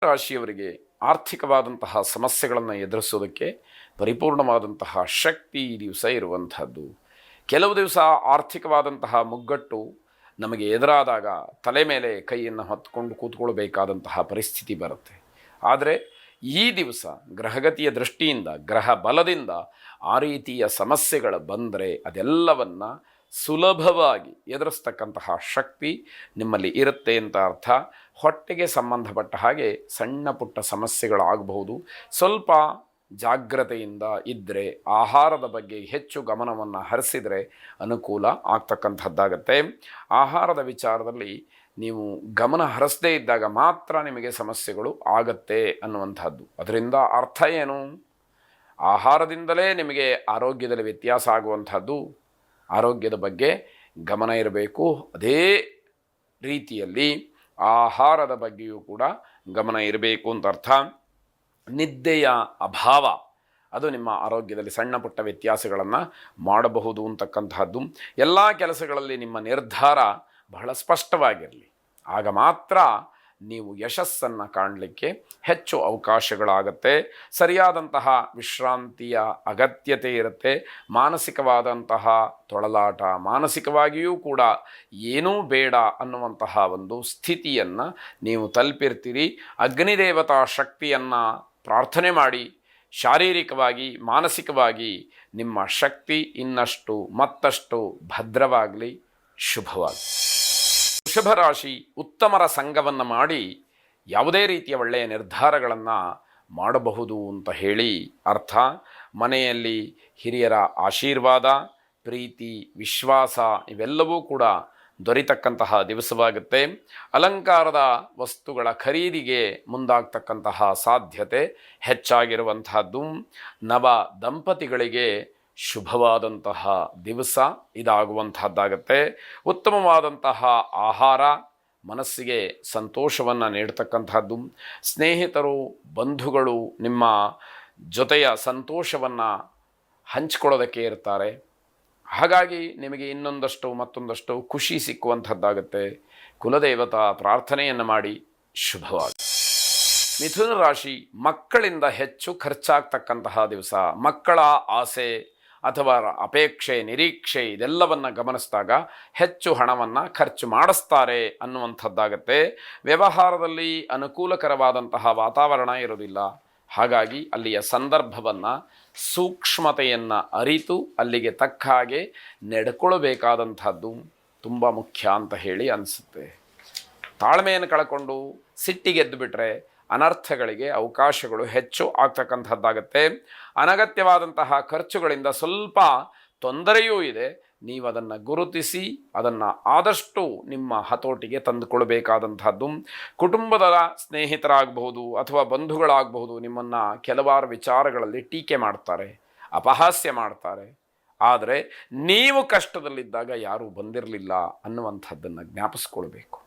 ರಾಶಿಯವರಿಗೆ ಆರ್ಥಿಕವಾದಂತಹ ಸಮಸ್ಯೆಗಳನ್ನು ಎದುರಿಸೋದಕ್ಕೆ ಪರಿಪೂರ್ಣವಾದಂತಹ ಶಕ್ತಿ ಈ ದಿವಸ ಇರುವಂಥದ್ದು. ಕೆಲವು ದಿವಸ ಆರ್ಥಿಕವಾದಂತಹ ಮುಗ್ಗಟ್ಟು ನಮಗೆ ಎದುರಾದಾಗ ತಲೆ ಮೇಲೆ ಕೈಯನ್ನು ಹೊತ್ಕೊಂಡು ಕೂತ್ಕೊಳ್ಬೇಕಾದಂತಹ ಪರಿಸ್ಥಿತಿ ಬರುತ್ತೆ. ಆದರೆ ಈ ದಿವಸ ಗ್ರಹಗತಿಯ ದೃಷ್ಟಿಯಿಂದ, ಗ್ರಹ ಬಲದಿಂದ ಆ ರೀತಿಯ ಸಮಸ್ಯೆಗಳು ಬಂದರೆ ಅದೆಲ್ಲವನ್ನು ಸುಲಭವಾಗಿ ಎದುರಿಸ್ತಕ್ಕಂತಹ ಶಕ್ತಿ ನಿಮ್ಮಲ್ಲಿ ಇರುತ್ತೆ ಅಂತ ಅರ್ಥ. ಹೊಟ್ಟೆಗೆ ಸಂಬಂಧಪಟ್ಟ ಹಾಗೆ ಸಣ್ಣ ಪುಟ್ಟ ಸಮಸ್ಯೆಗಳಾಗಬಹುದು. ಸ್ವಲ್ಪ ಜಾಗ್ರತೆಯಿಂದ ಇದ್ದರೆ, ಆಹಾರದ ಬಗ್ಗೆ ಹೆಚ್ಚು ಗಮನವನ್ನು ಹರಿಸಿದರೆ ಅನುಕೂಲ ಆಗ್ತಕ್ಕಂಥದ್ದಾಗತ್ತೆ. ಆಹಾರದ ವಿಚಾರದಲ್ಲಿ ನೀವು ಗಮನ ಹರಿಸದೇ ಇದ್ದಾಗ ಮಾತ್ರ ನಿಮಗೆ ಸಮಸ್ಯೆಗಳು ಆಗತ್ತೆ ಅನ್ನುವಂಥದ್ದು. ಅದರಿಂದ ಅರ್ಥ ಏನು? ಆಹಾರದಿಂದಲೇ ನಿಮಗೆ ಆರೋಗ್ಯದಲ್ಲಿ ವ್ಯತ್ಯಾಸ ಆಗುವಂಥದ್ದು. ಆರೋಗ್ಯದ ಬಗ್ಗೆ ಗಮನ ಇರಬೇಕು. ಅದೇ ರೀತಿಯಲ್ಲಿ ಆಹಾರದ ಬಗ್ಗೆಯೂ ಕೂಡ ಗಮನ ಇರಬೇಕು ಅಂತ ಅರ್ಥ. ನಿದ್ದೆಯ ಅಭಾವ ಅದು ನಿಮ್ಮ ಆರೋಗ್ಯದಲ್ಲಿ ಸಣ್ಣ ಪುಟ್ಟ ವ್ಯತ್ಯಾಸಗಳನ್ನು ಮಾಡಬಹುದು ಅಂತಕ್ಕಂತಹದ್ದು. ಎಲ್ಲ ಕೆಲಸಗಳಲ್ಲಿ ನಿಮ್ಮ ನಿರ್ಧಾರ ಬಹಳ ಸ್ಪಷ್ಟವಾಗಿರಲಿ. ಆಗ ಮಾತ್ರ ನೀವು ಯಶಸ್ಸನ್ನು ಕಾಣಲಿಕ್ಕೆ ಹೆಚ್ಚು ಅವಕಾಶಗಳಾಗತ್ತೆ. ಸರಿಯಾದಂತಹ ವಿಶ್ರಾಂತಿಯ ಅಗತ್ಯತೆ ಇರುತ್ತೆ. ಮಾನಸಿಕವಾದಂತಹ ತೊಳಲಾಟ, ಮಾನಸಿಕವಾಗಿಯೂ ಕೂಡ ಏನೂ ಬೇಡ ಅನ್ನುವಂತಹ ಒಂದು ಸ್ಥಿತಿಯನ್ನು ನೀವು ತಲುಪಿರ್ತೀರಿ. ಅಗ್ನಿದೇವತಾ ಶಕ್ತಿಯನ್ನು ಪ್ರಾರ್ಥನೆ ಮಾಡಿ ಶಾರೀರಿಕವಾಗಿ, ಮಾನಸಿಕವಾಗಿ ನಿಮ್ಮ ಶಕ್ತಿ ಇನ್ನಷ್ಟು ಮತ್ತಷ್ಟು ಭದ್ರವಾಗಲಿ. ಶುಭವಾಗಲಿ. ವೃಷಭ ರಾಶಿ ಉತ್ತಮರ ಸಂಘವನ್ನು ಮಾಡಿ ಯಾವುದೇ ರೀತಿಯ ಒಳ್ಳೆಯ ನಿರ್ಧಾರಗಳನ್ನು ಮಾಡಬಹುದು ಅಂತ ಹೇಳಿ ಅರ್ಥ. ಮನೆಯಲ್ಲಿ ಹಿರಿಯರ ಆಶೀರ್ವಾದ, ಪ್ರೀತಿ, ವಿಶ್ವಾಸ ಇವೆಲ್ಲವೂ ಕೂಡ ದೊರೆತಕ್ಕಂತಹ ದಿವಸವಾಗುತ್ತೆ. ಅಲಂಕಾರದ ವಸ್ತುಗಳ ಖರೀದಿಗೆ ಮುಂದಾಗ್ತಕ್ಕಂತಹ ಸಾಧ್ಯತೆ ಹೆಚ್ಚಾಗಿರುವಂತಹದ್ದು. ನವ ದಂಪತಿಗಳಿಗೆ ಶುಭವಾದಂತಹ ದಿವಸ ಇದಾಗುವಂತಹದ್ದಾಗತ್ತೆ. ಉತ್ತಮವಾದಂತಹ ಆಹಾರ ಮನಸ್ಸಿಗೆ ಸಂತೋಷವನ್ನು ನೀಡ್ತಕ್ಕಂತಹದ್ದು. ಸ್ನೇಹಿತರು, ಬಂಧುಗಳು ನಿಮ್ಮ ಜೊತೆಯ ಸಂತೋಷವನ್ನು ಹಂಚಿಕೊಳ್ಳೋದಕ್ಕೆ ಇರ್ತಾರೆ. ಹಾಗಾಗಿ ನಿಮಗೆ ಇನ್ನೊಂದಷ್ಟು ಮತ್ತೊಂದಷ್ಟು ಖುಷಿ ಸಿಕ್ಕುವಂಥದ್ದಾಗುತ್ತೆ. ಕುಲದೇವತಾ ಪ್ರಾರ್ಥನೆಯನ್ನು ಮಾಡಿ. ಶುಭವಾಗಿ. ಮಿಥುನ ರಾಶಿ ಮಕ್ಕಳಿಂದ ಹೆಚ್ಚು ಖರ್ಚಾಗ್ತಕ್ಕಂತಹ ದಿವಸ. ಮಕ್ಕಳ ಆಸೆ ಅಥವಾ ಅಪೇಕ್ಷೆ, ನಿರೀಕ್ಷೆ ಇದೆಲ್ಲವನ್ನು ಗಮನಿಸಿದಾಗ ಹೆಚ್ಚು ಹಣವನ್ನು ಖರ್ಚು ಮಾಡಿಸ್ತಾರೆ ಅನ್ನುವಂಥದ್ದಾಗತ್ತೆ. ವ್ಯವಹಾರದಲ್ಲಿ ಅನುಕೂಲಕರವಾದಂತಹ ವಾತಾವರಣ ಇರೋದಿಲ್ಲ. ಹಾಗಾಗಿ ಅಲ್ಲಿಯ ಸಂದರ್ಭವನ್ನು, ಸೂಕ್ಷ್ಮತೆಯನ್ನು ಅರಿತು ಅಲ್ಲಿಗೆ ತಕ್ಕ ಹಾಗೆ ನಡ್ಕೊಳ್ಬೇಕಾದಂಥದ್ದು ತುಂಬ ಮುಖ್ಯ ಅಂತ ಹೇಳಿ ಅನಿಸುತ್ತೆ. ತಾಳ್ಮೆಯನ್ನು ಕಳ್ಕೊಂಡು ಸಿಟ್ಟಿಗೆದ್ದು ಬಿಟ್ಟರೆ ಅನರ್ಥಗಳಿಗೆ ಅವಕಾಶಗಳು ಹೆಚ್ಚು ಆಗ್ತಕ್ಕಂಥದ್ದಾಗತ್ತೆ. ಅನಗತ್ಯವಾದಂತಹ ಖರ್ಚುಗಳಿಂದ ಸ್ವಲ್ಪ ತೊಂದರೆಯೂ ಇದೆ. ನೀವು ಅದನ್ನು ಗುರುತಿಸಿ ಅದನ್ನು ಆದಷ್ಟು ನಿಮ್ಮ ಹತೋಟಿಗೆ ತಂದುಕೊಳ್ಬೇಕಾದಂಥದ್ದು. ಕುಟುಂಬದ ಸ್ನೇಹಿತರಾಗಬಹುದು ಅಥವಾ ಬಂಧುಗಳಾಗಬಹುದು, ನಿಮ್ಮನ್ನು ಕೆಲವಾರು ವಿಚಾರಗಳಲ್ಲಿ ಟೀಕೆ ಮಾಡ್ತಾರೆ, ಅಪಹಾಸ್ಯ ಮಾಡ್ತಾರೆ. ಆದರೆ ನೀವು ಕಷ್ಟದಲ್ಲಿದ್ದಾಗ ಯಾರೂ ಬಂದಿರಲಿಲ್ಲ ಅನ್ನುವಂಥದ್ದನ್ನು ಜ್ಞಾಪಿಸ್ಕೊಳ್ಬೇಕು.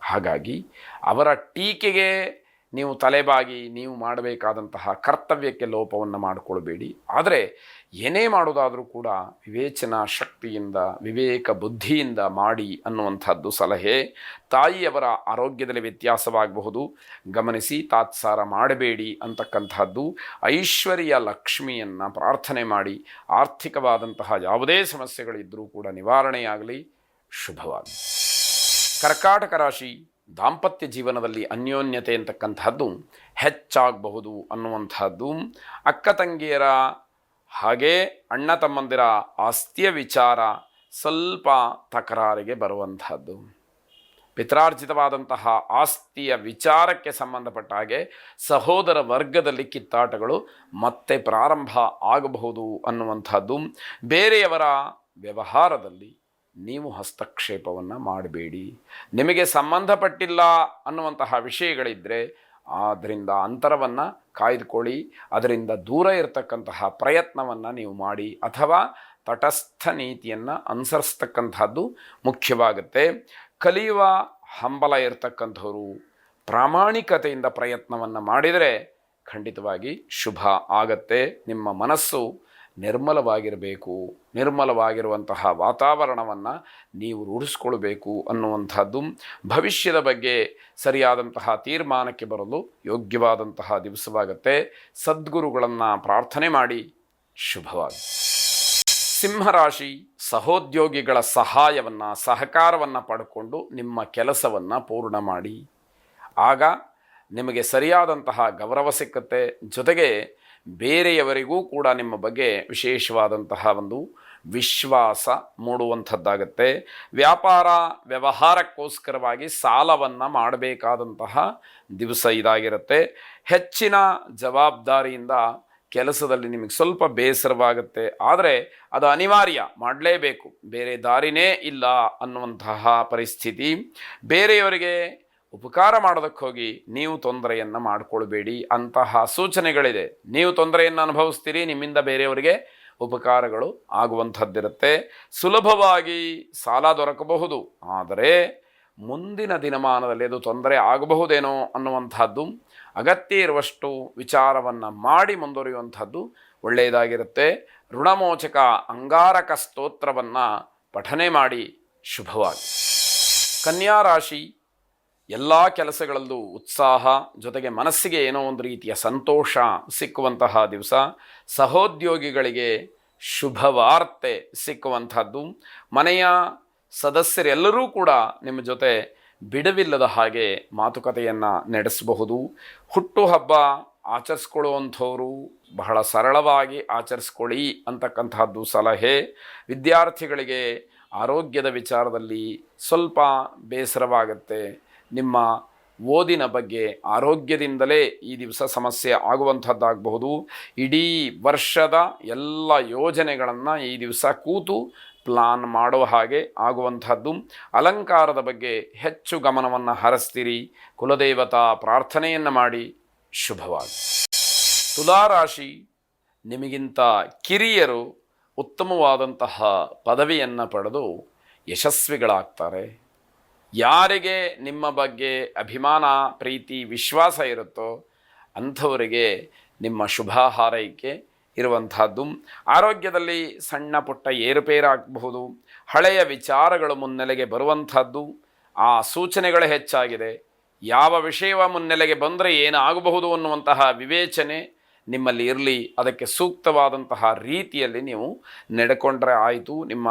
ಹಾಗಾಗಿ ಅವರ ಟೀಕೆಗೆ ನೀವು ತಲೆಬಾಗಿ ನೀವು ಮಾಡಬೇಕಾದಂತಹ ಕರ್ತವ್ಯಕ್ಕೆ ಲೋಪವನ್ನು ಮಾಡಿಕೊಳ್ಬೇಡಿ. ಆದರೆ ಏನೇ ಮಾಡೋದಾದರೂ ಕೂಡ ವಿವೇಚನಾ ಶಕ್ತಿಯಿಂದ, ವಿವೇಕ ಬುದ್ಧಿಯಿಂದ ಮಾಡಿ ಅನ್ನುವಂಥದ್ದು ಸಲಹೆ. ತಾಯಿಯವರ ಆರೋಗ್ಯದಲ್ಲಿ ವ್ಯತ್ಯಾಸವಾಗಬಹುದು, ಗಮನಿಸಿ. ತಾತ್ಸಾರ ಮಾಡಬೇಡಿ ಅಂತಕ್ಕಂಥದ್ದು. ಐಶ್ವರ್ಯ ಲಕ್ಷ್ಮಿಯನ್ನು ಪ್ರಾರ್ಥನೆ ಮಾಡಿ ಆರ್ಥಿಕವಾದಂತಹ ಯಾವುದೇ ಸಮಸ್ಯೆಗಳಿದ್ದರೂ ಕೂಡ ನಿವಾರಣೆಯಾಗಲಿ. ಶುಭವಾಗಿ. ಕರ್ಕಾಟಕ ರಾಶಿ ದಾಂಪತ್ಯ ಜೀವನದಲ್ಲಿ ಅನ್ಯೋನ್ಯತೆ ಅಂತಕ್ಕಂಥದ್ದು ಹೆಚ್ಚಾಗಬಹುದು ಅನ್ನುವಂಥದ್ದು. ಅಕ್ಕ ತಂಗಿಯರ ಹಾಗೆ ಅಣ್ಣ ತಮ್ಮಂದಿರ ಆಸ್ತಿಯ ವಿಚಾರ ಸ್ವಲ್ಪ ತಕರಾರಿಗೆ ಬರುವಂಥದ್ದು. ಪಿತ್ರಾರ್ಜಿತವಾದಂತಹ ಆಸ್ತಿಯ ವಿಚಾರಕ್ಕೆ ಸಂಬಂಧಪಟ್ಟ ಹಾಗೆ ಸಹೋದರ ವರ್ಗದಲ್ಲಿ ಕಿತ್ತಾಟಗಳು ಮತ್ತೆ ಪ್ರಾರಂಭ ಆಗಬಹುದು ಅನ್ನುವಂಥದ್ದು. ಬೇರೆಯವರ ವ್ಯವಹಾರದಲ್ಲಿ ನೀವು ಹಸ್ತಕ್ಷೇಪವನ್ನು ಮಾಡಬೇಡಿ. ನಿಮಗೆ ಸಂಬಂಧಪಟ್ಟಿಲ್ಲ ಅನ್ನುವಂತಹ ವಿಷಯಗಳಿದ್ದರೆ ಅದರಿಂದ ಅಂತರವನ್ನು ಕಾಯ್ದುಕೊಳ್ಳಿ. ಅದರಿಂದ ದೂರ ಇರತಕ್ಕಂತಹ ಪ್ರಯತ್ನವನ್ನು ನೀವು ಮಾಡಿ, ಅಥವಾ ತಟಸ್ಥ ನೀತಿಯನ್ನು ಅನುಸರಿಸ್ತಕ್ಕಂಥದ್ದು ಮುಖ್ಯವಾಗುತ್ತೆ. ಕಲಿಯುವ ಹಂಬಲ ಇರತಕ್ಕಂಥವರು ಪ್ರಾಮಾಣಿಕತೆಯಿಂದ ಪ್ರಯತ್ನವನ್ನು ಮಾಡಿದರೆ ಖಂಡಿತವಾಗಿ ಶುಭ ಆಗತ್ತೆ. ನಿಮ್ಮ ಮನಸ್ಸು ನಿರ್ಮಲವಾಗಿರಬೇಕು, ನಿರ್ಮಲವಾಗಿರುವಂತಹ ವಾತಾವರಣವನ್ನು ನೀವು ರೂಢಿಸ್ಕೊಳ್ಬೇಕು ಅನ್ನುವಂಥದ್ದು ಭವಿಷ್ಯದ ಬಗ್ಗೆ ಸರಿಯಾದಂತಹ ತೀರ್ಮಾನಕ್ಕೆ ಬರಲು ಯೋಗ್ಯವಾದಂತಹ ದಿವಸವಾಗುತ್ತೆ. ಸದ್ಗುರುಗಳನ್ನು ಪ್ರಾರ್ಥನೆ ಮಾಡಿ. ಶುಭವಾಗಿ. ಸಿಂಹರಾಶಿ ಸಹೋದ್ಯೋಗಿಗಳ ಸಹಾಯವನ್ನು ಸಹಕಾರವನ್ನು ಪಡ್ಕೊಂಡು ನಿಮ್ಮ ಕೆಲಸವನ್ನು ಪೂರ್ಣ ಮಾಡಿ. ಆಗ ನಿಮಗೆ ಸರಿಯಾದಂತಹ ಗೌರವ ಸಿಕ್ಕುತ್ತೆ. ಜೊತೆಗೆ ಬೇರೆಯವರಿಗೂ ಕೂಡ ನಿಮ್ಮ ಬಗ್ಗೆ ವಿಶೇಷವಾದಂತಹ ಒಂದು ವಿಶ್ವಾಸ ಮೂಡುವಂಥದ್ದಾಗತ್ತೆ. ವ್ಯಾಪಾರ ವ್ಯವಹಾರಕ್ಕೋಸ್ಕರವಾಗಿ ಸಾಲವನ್ನು ಮಾಡಬೇಕಾದಂತಹ ದಿವಸ ಇದಾಗಿರುತ್ತೆ. ಹೆಚ್ಚಿನ ಜವಾಬ್ದಾರಿಯಿಂದ ಕೆಲಸದಲ್ಲಿ ನಿಮಗೆ ಸ್ವಲ್ಪ ಬೇಸರವಾಗುತ್ತೆ, ಆದರೆ ಅದು ಅನಿವಾರ್ಯ, ಮಾಡಲೇಬೇಕು, ಬೇರೆ ದಾರಿನೇ ಇಲ್ಲ ಅನ್ನುವಂತಹ ಪರಿಸ್ಥಿತಿ. ಬೇರೆಯವರಿಗೆ ಉಪಕಾರ ಮಾಡೋದಕ್ಕೆ ಹೋಗಿ ನೀವು ತೊಂದರೆಯನ್ನು ಮಾಡಿಕೊಳ್ಬೇಡಿ ಅಂತಹ ಸೂಚನೆಗಳಿದೆ. ನೀವು ತೊಂದರೆಯನ್ನು ಅನುಭವಿಸ್ತೀರಿ, ನಿಮ್ಮಿಂದ ಬೇರೆಯವರಿಗೆ ಉಪಕಾರಗಳು ಆಗುವಂಥದ್ದಿರುತ್ತೆ. ಸುಲಭವಾಗಿ ಸಾಲ ದೊರಕಬಹುದು, ಆದರೆ ಮುಂದಿನ ದಿನಮಾನದಲ್ಲಿ ಅದು ತೊಂದರೆ ಆಗಬಹುದೇನೋ ಅನ್ನುವಂಥದ್ದು ಅಗತ್ಯ ಇರುವಷ್ಟು ವಿಚಾರವನ್ನು ಮಾಡಿ ಮುಂದುವರಿಯುವಂಥದ್ದು ಒಳ್ಳೆಯದಾಗಿರುತ್ತೆ. ಋಣಮೋಚಕ ಅಂಗಾರಕ ಸ್ತೋತ್ರವನ್ನು ಪಠನೆ ಮಾಡಿ. ಶುಭವಾಗಿ. ಕನ್ಯಾ ರಾಶಿ ಎಲ್ಲ ಕೆಲಸಗಳಲ್ಲೂ ಉತ್ಸಾಹ, ಜೊತೆಗೆ ಮನಸ್ಸಿಗೆ ಏನೋ ಒಂದು ರೀತಿಯ ಸಂತೋಷ ಸಿಕ್ಕುವಂತಹ ದಿವಸ. ಸಹೋದ್ಯೋಗಿಗಳಿಗೆ ಶುಭವಾರ್ತೆ ಸಿಕ್ಕುವಂಥದ್ದು. ಮನೆಯ ಸದಸ್ಯರೆಲ್ಲರೂ ಕೂಡ ನಿಮ್ಮ ಜೊತೆ ಬಿಡುವಿಲ್ಲದ ಹಾಗೆ ಮಾತುಕತೆಯನ್ನು ನಡೆಸಬಹುದು. ಹುಟ್ಟುಹಬ್ಬ ಆಚರಿಸ್ಕೊಳ್ಳುವಂಥವರು ಬಹಳ ಸರಳವಾಗಿ ಆಚರಿಸ್ಕೊಳ್ಳಿ ಅಂತಕ್ಕಂಥದ್ದು ಸಲಹೆ. ವಿದ್ಯಾರ್ಥಿಗಳಿಗೆ ಆರೋಗ್ಯದ ವಿಚಾರದಲ್ಲಿ ಸ್ವಲ್ಪ ಬೇಸರವಾಗುತ್ತೆ. ನಿಮ್ಮ ಓದಿನ ಬಗ್ಗೆ ಆರೋಗ್ಯದಿಂದಲೇ ಈ ದಿವಸ ಸಮಸ್ಯೆ ಆಗುವಂಥದ್ದಾಗಬಹುದು. ಇಡೀ ವರ್ಷದ ಎಲ್ಲ ಯೋಜನೆಗಳನ್ನು ಈ ದಿವಸ ಕೂತು ಪ್ಲಾನ್ ಮಾಡುವ ಹಾಗೆ ಆಗುವಂಥದ್ದು. ಅಲಂಕಾರದ ಬಗ್ಗೆ ಹೆಚ್ಚು ಗಮನವನ್ನು ಹರಿಸ್ತೀರಿ. ಕುಲದೇವತಾ ಪ್ರಾರ್ಥನೆಯನ್ನು ಮಾಡಿ. ಶುಭವಾಗಿ. ತುಲಾರಾಶಿ ನಿಮಗಿಂತ ಕಿರಿಯರು ಉತ್ತಮವಾದಂತಹ ಪದವಿಯನ್ನು ಪಡೆದು ಯಶಸ್ವಿಗಳಾಗ್ತಾರೆ. ಯಾರಿಗೆ ನಿಮ್ಮ ಬಗ್ಗೆ ಅಭಿಮಾನ, ಪ್ರೀತಿ, ವಿಶ್ವಾಸ ಇರುತ್ತೋ ಅಂಥವರಿಗೆ ನಿಮ್ಮ ಶುಭ ಹಾರೈಕೆ ಇರುವಂಥದ್ದು. ಆರೋಗ್ಯದಲ್ಲಿ ಸಣ್ಣ ಪುಟ್ಟ ಏರುಪೇರಾಗಬಹುದು. ಹಳೆಯ ವಿಚಾರಗಳು ಮುನ್ನೆಲೆಗೆ ಬರುವಂಥದ್ದು, ಆ ಸೂಚನೆಗಳು ಹೆಚ್ಚಾಗಿದೆ. ಯಾವ ವಿಷಯವ ಮುನ್ನೆಲೆಗೆ ಬಂದರೆ ಏನಾಗಬಹುದು ಅನ್ನುವಂತಹ ವಿವೇಚನೆ ನಿಮ್ಮಲ್ಲಿ ಇರಲಿ. ಅದಕ್ಕೆ ಸೂಕ್ತವಾದಂತಹ ರೀತಿಯಲ್ಲಿ ನೀವು ನಡೆಕೊಂಡ್ರೆ ಆಯಿತು. ನಿಮ್ಮ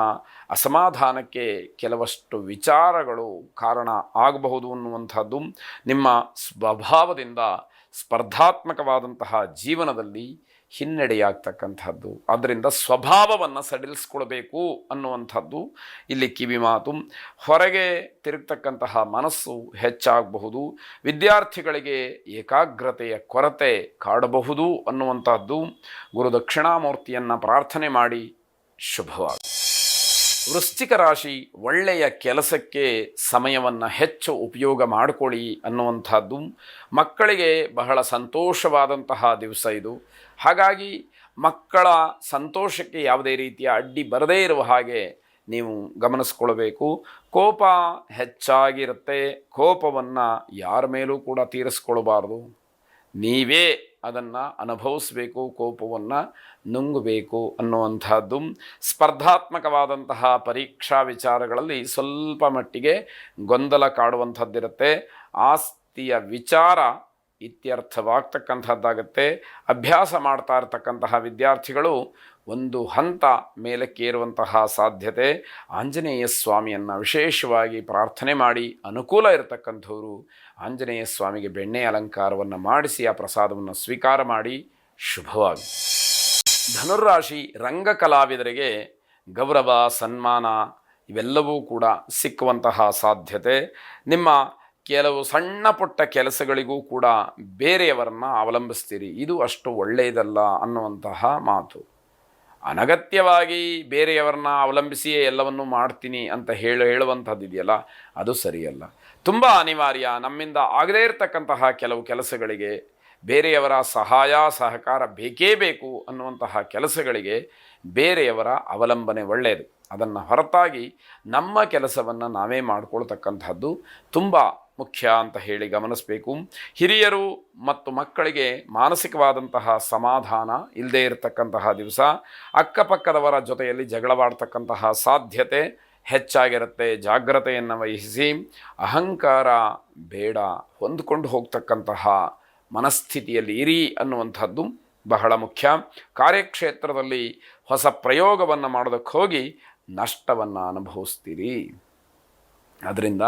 ಅಸಮಾಧಾನಕ್ಕೆ ಕೆಲವಷ್ಟು ವಿಚಾರಗಳು ಕಾರಣ ಆಗಬಹುದು ಅನ್ನುವಂಥದ್ದು. ನಿಮ್ಮ ಸ್ವಭಾವದಿಂದ ಸ್ಪರ್ಧಾತ್ಮಕವಾದಂತಹ ಜೀವನದಲ್ಲಿ ಹಿನ್ನಡೆಯಾಗ್ತಕ್ಕಂಥದ್ದು. ಆದ್ದರಿಂದ ಸ್ವಭಾವವನ್ನು ಸಡಿಲಿಸ್ಕೊಳ್ಬೇಕು ಅನ್ನುವಂಥದ್ದು ಇಲ್ಲಿ ಕಿವಿ ಮಾತು. ಹೊರಗೆ ತಿರುಗ್ತಕ್ಕಂತಹ ಮನಸ್ಸು ಹೆಚ್ಚಾಗಬಹುದು. ವಿದ್ಯಾರ್ಥಿಗಳಿಗೆ ಏಕಾಗ್ರತೆಯ ಕೊರತೆ ಕಾಡಬಹುದು ಅನ್ನುವಂಥದ್ದು. ಗುರು ದಕ್ಷಿಣಾಮೂರ್ತಿಯನ್ನು ಪ್ರಾರ್ಥನೆ ಮಾಡಿ. ಶುಭವಾಗಿ. ವೃಶ್ಚಿಕ ರಾಶಿ ಒಳ್ಳೆಯ ಕೆಲಸಕ್ಕೆ ಸಮಯವನ್ನು ಹೆಚ್ಚು ಉಪಯೋಗ ಮಾಡಿಕೊಳ್ಳಿ ಅನ್ನುವಂಥದ್ದು. ಮಕ್ಕಳಿಗೆ ಬಹಳ ಸಂತೋಷವಾದಂತಹ ದಿವಸ ಇದು. ಹಾಗಾಗಿ ಮಕ್ಕಳ ಸಂತೋಷಕ್ಕೆ ಯಾವುದೇ ರೀತಿಯ ಅಡ್ಡಿ ಬರದೇ ಇರುವ ಹಾಗೆ ನೀವು ಗಮನಿಸ್ಕೊಳ್ಬೇಕು. ಕೋಪ ಹೆಚ್ಚಾಗಿರುತ್ತೆ. ಕೋಪವನ್ನು ಯಾರ ಮೇಲೂ ಕೂಡ ತೀರಿಸ್ಕೊಳ್ಬಾರ್ದು. ನೀವೇ ಅದನ್ನು ಅನುಭವಿಸಬೇಕು, ಕೋಪವನ್ನು ನುಂಗಬೇಕು ಅನ್ನುವಂಥದ್ದು. ಸ್ಪರ್ಧಾತ್ಮಕವಾದಂತಹ ಪರೀಕ್ಷಾ ವಿಚಾರಗಳಲ್ಲಿ ಸ್ವಲ್ಪ ಮಟ್ಟಿಗೆ ಗೊಂದಲ ಕಾಡುವಂಥದ್ದಿರುತ್ತೆ. ಆಸ್ತಿಯ ವಿಚಾರ ಇತ್ಯರ್ಥವಾಗ್ತಕ್ಕಂಥದ್ದಾಗತ್ತೆ. ಅಭ್ಯಾಸ ಮಾಡ್ತಾ ಇರತಕ್ಕಂತಹ ವಿದ್ಯಾರ್ಥಿಗಳು ಒಂದು ಹಂತ ಮೇಲಕ್ಕೇರುವಂತಹ ಸಾಧ್ಯತೆ. ಆಂಜನೇಯ ಸ್ವಾಮಿಯನ್ನು ವಿಶೇಷವಾಗಿ ಪ್ರಾರ್ಥನೆ ಮಾಡಿ. ಅನುಕೂಲ ಇರತಕ್ಕಂಥವರು ಆಂಜನೇಯ ಸ್ವಾಮಿಗೆ ಬೆಣ್ಣೆ ಅಲಂಕಾರವನ್ನು ಮಾಡಿಸಿ ಆ ಪ್ರಸಾದವನ್ನು ಸ್ವೀಕಾರ ಮಾಡಿ. ಶುಭವಾಗಿ. ಧನುರ್ರಾಶಿ ರಂಗಕಲಾವಿದರಿಗೆ ಗೌರವ, ಸನ್ಮಾನ ಇವೆಲ್ಲವೂ ಕೂಡ ಸಿಕ್ಕುವಂತಹ ಸಾಧ್ಯತೆ. ನಿಮ್ಮ ಕೆಲವು ಸಣ್ಣ ಪುಟ್ಟ ಕೆಲಸಗಳಿಗೂ ಕೂಡ ಬೇರೆಯವರನ್ನು ಅವಲಂಬಿಸ್ತೀರಿ. ಇದು ಅಷ್ಟು ಒಳ್ಳೆಯದಲ್ಲ ಅನ್ನುವಂತಹ ಮಾತು. ಅನಗತ್ಯವಾಗಿ ಬೇರೆಯವರನ್ನ ಅವಲಂಬಿಸಿಯೇ ಎಲ್ಲವನ್ನೂ ಮಾಡ್ತೀನಿ ಅಂತ ಹೇಳುವಂಥದ್ದು ಇದೆಯಲ್ಲ, ಅದು ಸರಿಯಲ್ಲ. ತುಂಬ ಅನಿವಾರ್ಯ, ನಮ್ಮಿಂದ ಆಗದೇ ಇರತಕ್ಕಂತಹ ಕೆಲವು ಕೆಲಸಗಳಿಗೆ ಬೇರೆಯವರ ಸಹಾಯ ಸಹಕಾರ ಬೇಕೇ ಬೇಕು ಅನ್ನುವಂತಹ ಕೆಲಸಗಳಿಗೆ ಬೇರೆಯವರ ಅವಲಂಬನೆ ಒಳ್ಳೆಯದು. ಅದನ್ನು ಹೊರತಾಗಿ ನಮ್ಮ ಕೆಲಸವನ್ನು ನಾವೇ ಮಾಡಿಕೊಳ್ತಕ್ಕಂಥದ್ದು ತುಂಬ ಮುಖ್ಯ ಅಂತ ಹೇಳಿ ಗಮನಿಸಬೇಕು. ಹಿರಿಯರು ಮತ್ತು ಮಕ್ಕಳಿಗೆ ಮಾನಸಿಕವಾದಂತಹ ಸಮಾಧಾನ ಇಲ್ಲದೇ ಇರತಕ್ಕಂತಹ ದಿವಸ. ಅಕ್ಕಪಕ್ಕದವರ ಜೊತೆಯಲ್ಲಿ ಜಗಳವಾಡ್ತಕ್ಕಂತಹ ಸಾಧ್ಯತೆ ಹೆಚ್ಚಾಗಿರುತ್ತೆ. ಜಾಗ್ರತೆಯನ್ನು ವಹಿಸಿ. ಅಹಂಕಾರ ಬೇಡ, ಹೊಂದ್ಕೊಂಡು ಹೋಗ್ತಕ್ಕಂತಹ ಮನಸ್ಥಿತಿಯಲ್ಲಿ ಇರಿ ಅನ್ನುವಂಥದ್ದು ಬಹಳ ಮುಖ್ಯ. ಕಾರ್ಯಕ್ಷೇತ್ರದಲ್ಲಿ ಹೊಸ ಪ್ರಯೋಗವನ್ನು ಮಾಡೋದಕ್ಕೆ ಹೋಗಿ ನಷ್ಟವನ್ನು ಅನುಭವಿಸ್ತೀರಿ. ಅದರಿಂದ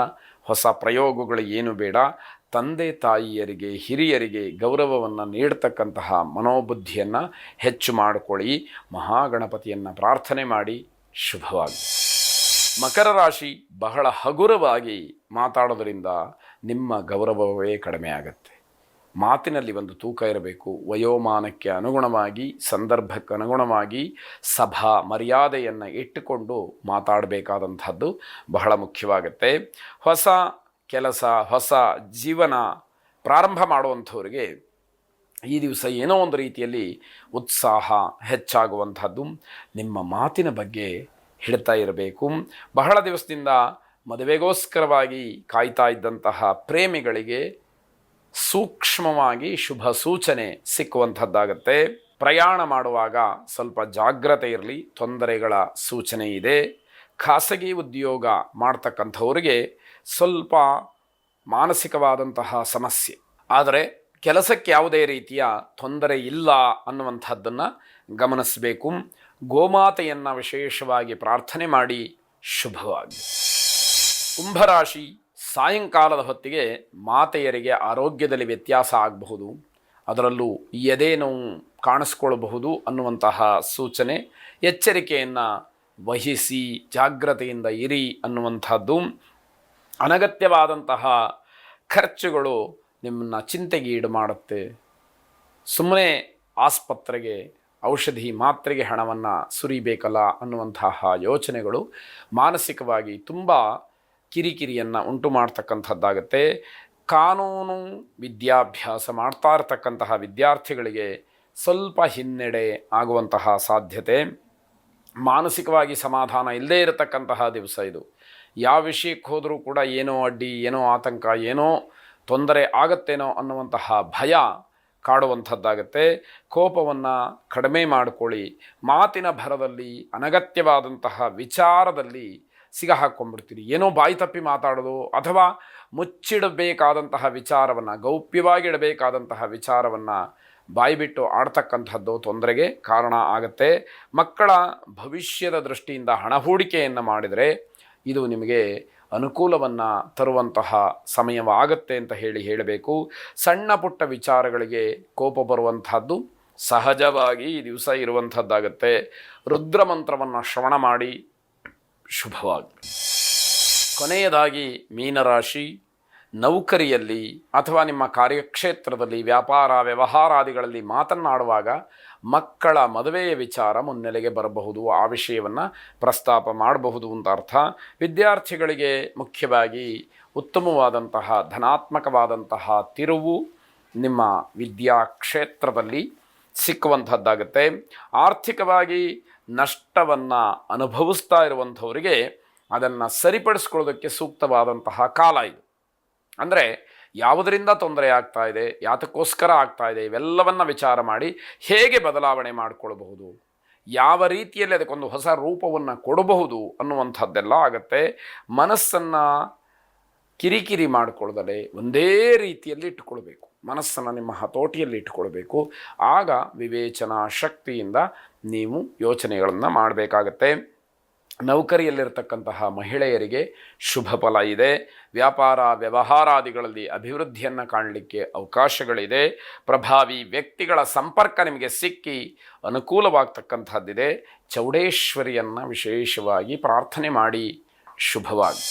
ಹೊಸ ಪ್ರಯೋಗಗಳು ಏನು ಬೇಡ. ತಂದೆ ತಾಯಿಯರಿಗೆ, ಹಿರಿಯರಿಗೆ ಗೌರವವನ್ನು ನೀಡ್ತಕ್ಕಂತಹ ಮನೋಬುದ್ಧಿಯನ್ನು ಹೆಚ್ಚು ಮಾಡಿಕೊಳ್ಳಿ. ಮಹಾಗಣಪತಿಯನ್ನು ಪ್ರಾರ್ಥನೆ ಮಾಡಿ. ಶುಭವಾಗಿ. ಮಕರ ರಾಶಿ ಬಹಳ ಹಗುರವಾಗಿ ಮಾತಾಡೋದರಿಂದ ನಿಮ್ಮ ಗೌರವವೇ ಕಡಿಮೆ ಆಗುತ್ತೆ. ಮಾತಿನಲ್ಲಿ ಒಂದು ತೂಕ ಇರಬೇಕು. ವಯೋಮಾನಕ್ಕೆ ಅನುಗುಣವಾಗಿ, ಸಂದರ್ಭಕ್ಕೆ ಅನುಗುಣವಾಗಿ ಸಭಾ ಮರ್ಯಾದೆಯನ್ನು ಇಟ್ಟುಕೊಂಡು ಮಾತಾಡಬೇಕಾದಂಥದ್ದು ಬಹಳ ಮುಖ್ಯವಾಗುತ್ತೆ. ಹೊಸ ಕೆಲಸ, ಹೊಸ ಜೀವನ ಪ್ರಾರಂಭ ಮಾಡುವಂಥವ್ರಿಗೆ ಈ ದಿವಸ ಏನೋ ಒಂದು ರೀತಿಯಲ್ಲಿ ಉತ್ಸಾಹ ಹೆಚ್ಚಾಗುವಂಥದ್ದು. ನಿಮ್ಮ ಮಾತಿನ ಬಗ್ಗೆ ಹೇಳ್ತಾ ಇರಬೇಕು. ಬಹಳ ದಿವಸದಿಂದ ಮದುವೆಗೋಸ್ಕರವಾಗಿ ಕಾಯ್ತಾ ಇದ್ದಂತಹ ಪ್ರೇಮಿಗಳಿಗೆ ಸೂಕ್ಷ್ಮವಾಗಿ ಶುಭ ಸೂಚನೆ ಸಿಕ್ಕುವಂಥದ್ದಾಗತ್ತೆ. ಪ್ರಯಾಣ ಮಾಡುವಾಗ ಸ್ವಲ್ಪ ಜಾಗ್ರತೆ ಇರಲಿ, ತೊಂದರೆಗಳ ಸೂಚನೆ ಇದೆ. ಖಾಸಗಿ ಉದ್ಯೋಗ ಮಾಡ್ತಕ್ಕಂಥವ್ರಿಗೆ ಸ್ವಲ್ಪ ಮಾನಸಿಕವಾದಂತಹ ಸಮಸ್ಯೆ, ಆದರೆ ಕೆಲಸಕ್ಕೆ ಯಾವುದೇ ರೀತಿಯ ತೊಂದರೆ ಇಲ್ಲ ಅನ್ನುವಂಥದ್ದನ್ನು ಗಮನಿಸಬೇಕು. ಗೋಮಾತೆಯನ್ನು ವಿಶೇಷವಾಗಿ ಪ್ರಾರ್ಥನೆ ಮಾಡಿ. ಶುಭವಾಗಿ. ಕುಂಭರಾಶಿ ಸಾಯಂಕಾಲದ ಹೊತ್ತಿಗೆ ಮಾತೆಯರಿಗೆ ಆರೋಗ್ಯದಲ್ಲಿ ವ್ಯತ್ಯಾಸ ಆಗಬಹುದು. ಅದರಲ್ಲೂ ಎದೆ ನೋವು ಕಾಣಿಸ್ಕೊಳ್ಬಹುದು ಅನ್ನುವಂತಹ ಸೂಚನೆ. ಎಚ್ಚರಿಕೆಯನ್ನು ವಹಿಸಿ, ಜಾಗ್ರತೆಯಿಂದ ಇರಿ ಅನ್ನುವಂಥದ್ದು. ಅನಗತ್ಯವಾದಂತಹ ಖರ್ಚುಗಳು ನಿಮ್ಮನ್ನು ಚಿಂತೆಗೆ ಈಡು ಮಾಡುತ್ತೆ. ಸುಮ್ಮನೆ ಆಸ್ಪತ್ರೆಗೆ ಔಷಧಿ ಮಾತ್ರೆಗೆ ಹಣವನ್ನು ಸುರಿಬೇಕಲ್ಲ ಅನ್ನುವಂತಹ ಯೋಚನೆಗಳು ಮಾನಸಿಕವಾಗಿ ತುಂಬ ಕಿರಿಕಿರಿಯನ್ನು ಉಂಟು ಮಾಡ್ತಕ್ಕಂಥದ್ದಾಗತ್ತೆ. ಕಾನೂನು ವಿದ್ಯಾಭ್ಯಾಸ ಮಾಡ್ತಾ ಇರತಕ್ಕಂತಹ ವಿದ್ಯಾರ್ಥಿಗಳಿಗೆ ಸ್ವಲ್ಪ ಹಿನ್ನಡೆ ಆಗುವಂತಹ ಸಾಧ್ಯತೆ. ಮಾನಸಿಕವಾಗಿ ಸಮಾಧಾನ ಇಲ್ಲದೇ ಇರತಕ್ಕಂತಹ ದಿವಸ ಇದು. ಯಾವ ವಿಷಯಕ್ಕೆ ಹೋದರೂ ಕೂಡ ಏನೋ ಅಡ್ಡಿ, ಏನೋ ಆತಂಕ, ಏನೋ ತೊಂದರೆ ಆಗತ್ತೇನೋ ಅನ್ನುವಂತಹ ಭಯ ಕಾಡುವಂಥದ್ದಾಗತ್ತೆ. ಕೋಪವನ್ನು ಕಡಿಮೆ ಮಾಡಿಕೊಳ್ಳಿ. ಮಾತಿನ ಭರದಲ್ಲಿ ಅನಗತ್ಯವಾದಂತಹ ವಿಚಾರದಲ್ಲಿ ಸಿಗಹಾಕ್ಕೊಂಡ್ಬಿಡ್ತೀರಿ. ಏನೋ ಬಾಯಿ ತಪ್ಪಿ ಮಾತಾಡೋದು ಅಥವಾ ಮುಚ್ಚಿಡಬೇಕಾದಂತಹ ವಿಚಾರವನ್ನು, ಗೌಪ್ಯವಾಗಿಡಬೇಕಾದಂತಹ ವಿಚಾರವನ್ನು ಬಾಯಿಬಿಟ್ಟು ಆಡ್ತಕ್ಕಂಥದ್ದು ತೊಂದರೆಗೆ ಕಾರಣ ಆಗುತ್ತೆ. ಮಕ್ಕಳ ಭವಿಷ್ಯದ ದೃಷ್ಟಿಯಿಂದ ಹಣ ಹೂಡಿಕೆಯನ್ನು ಮಾಡಿದರೆ ಇದು ನಿಮಗೆ ಅನುಕೂಲವನ್ನು ತರುವಂತಹ ಸಮಯವಾಗುತ್ತೆ ಅಂತ ಹೇಳಬೇಕು. ಸಣ್ಣ ಪುಟ್ಟ ವಿಚಾರಗಳಿಗೆ ಕೋಪ ಬರುವಂತಹದ್ದು ಸಹಜವಾಗಿ ಈ ದಿವಸ ಇರುವಂಥದ್ದಾಗತ್ತೆ. ರುದ್ರ ಮಂತ್ರವನ್ನು ಶ್ರವಣ ಮಾಡಿ. ಶುಭವಾಗಿ. ಕೊನೆಯದಾಗಿ ಮೀನರಾಶಿ, ನೌಕರಿಯಲ್ಲಿ ಅಥವಾ ನಿಮ್ಮ ಕಾರ್ಯಕ್ಷೇತ್ರದಲ್ಲಿ ವ್ಯಾಪಾರ ವ್ಯವಹಾರಾದಿಗಳಲ್ಲಿ ಮಾತನಾಡುವಾಗ ಮಕ್ಕಳ ಮದುವೆಯ ವಿಚಾರ ಮುನ್ನೆಲೆಗೆ ಬರಬಹುದು. ಆ ವಿಷಯವನ್ನು ಪ್ರಸ್ತಾಪ ಮಾಡಬಹುದು ಅಂತ ಅರ್ಥ. ವಿದ್ಯಾರ್ಥಿಗಳಿಗೆ ಮುಖ್ಯವಾಗಿ ಉತ್ತಮವಾದಂತಹ ಧನಾತ್ಮಕವಾದಂತಹ ತಿರುವು ನಿಮ್ಮ ವಿದ್ಯಾಕ್ಷೇತ್ರದಲ್ಲಿ ಸಿಕ್ಕುವಂಥದ್ದಾಗುತ್ತೆ. ಆರ್ಥಿಕವಾಗಿ ನಷ್ಟವನ್ನು ಅನುಭವಿಸ್ತಾ ಇರುವಂಥವರಿಗೆ ಅದನ್ನು ಸರಿಪಡಿಸ್ಕೊಳ್ಳೋದಕ್ಕೆ ಸೂಕ್ತವಾದಂತಹ ಕಾಲ ಇದು. ಅಂದರೆ ಯಾವುದರಿಂದ ತೊಂದರೆ ಆಗ್ತಾ ಇದೆ, ಯಾತಕ್ಕೋಸ್ಕರ ಆಗ್ತಾ ಇದೆ, ಇವೆಲ್ಲವನ್ನು ವಿಚಾರ ಮಾಡಿ ಹೇಗೆ ಬದಲಾವಣೆ ಮಾಡಿಕೊಳ್ಬಹುದು, ಯಾವ ರೀತಿಯಲ್ಲಿ ಅದಕ್ಕೊಂದು ಹೊಸ ರೂಪವನ್ನು ಕೊಡಬಹುದು ಅನ್ನುವಂಥದ್ದೆಲ್ಲ ಆಗತ್ತೆ. ಮನಸ್ಸನ್ನು ಕಿರಿಕಿರಿ ಮಾಡಿಕೊಳ್ಳದಲೇ ಒಂದೇ ರೀತಿಯಲ್ಲಿ ಇಟ್ಟುಕೊಳ್ಬೇಕು. ಮನಸ್ಸನ್ನು ನಿಮ್ಮ ಹತೋಟಿಯಲ್ಲಿ ಇಟ್ಟುಕೊಳ್ಬೇಕು. ಆಗ ವಿವೇಚನಾ ಶಕ್ತಿಯಿಂದ ನೀವು ಯೋಚನೆಗಳನ್ನು ಮಾಡಬೇಕಾಗತ್ತೆ. ನೌಕರಿಯಲ್ಲಿರ್ತಕ್ಕಂತಹ ಮಹಿಳೆಯರಿಗೆ ಶುಭ ಫಲ ಇದೆ. ವ್ಯಾಪಾರ ವ್ಯವಹಾರಾದಿಗಳಲ್ಲಿ ಅಭಿವೃದ್ಧಿಯನ್ನು ಕಾಣಲಿಕ್ಕೆ ಅವಕಾಶಗಳಿದೆ. ಪ್ರಭಾವಿ ವ್ಯಕ್ತಿಗಳ ಸಂಪರ್ಕ ನಿಮಗೆ ಸಿಕ್ಕಿ ಅನುಕೂಲವಾಗ್ತಕ್ಕಂಥದ್ದಿದೆ. ಚೌಡೇಶ್ವರಿಯನ್ನು ವಿಶೇಷವಾಗಿ ಪ್ರಾರ್ಥನೆ ಮಾಡಿ. ಶುಭವಾಗಿ.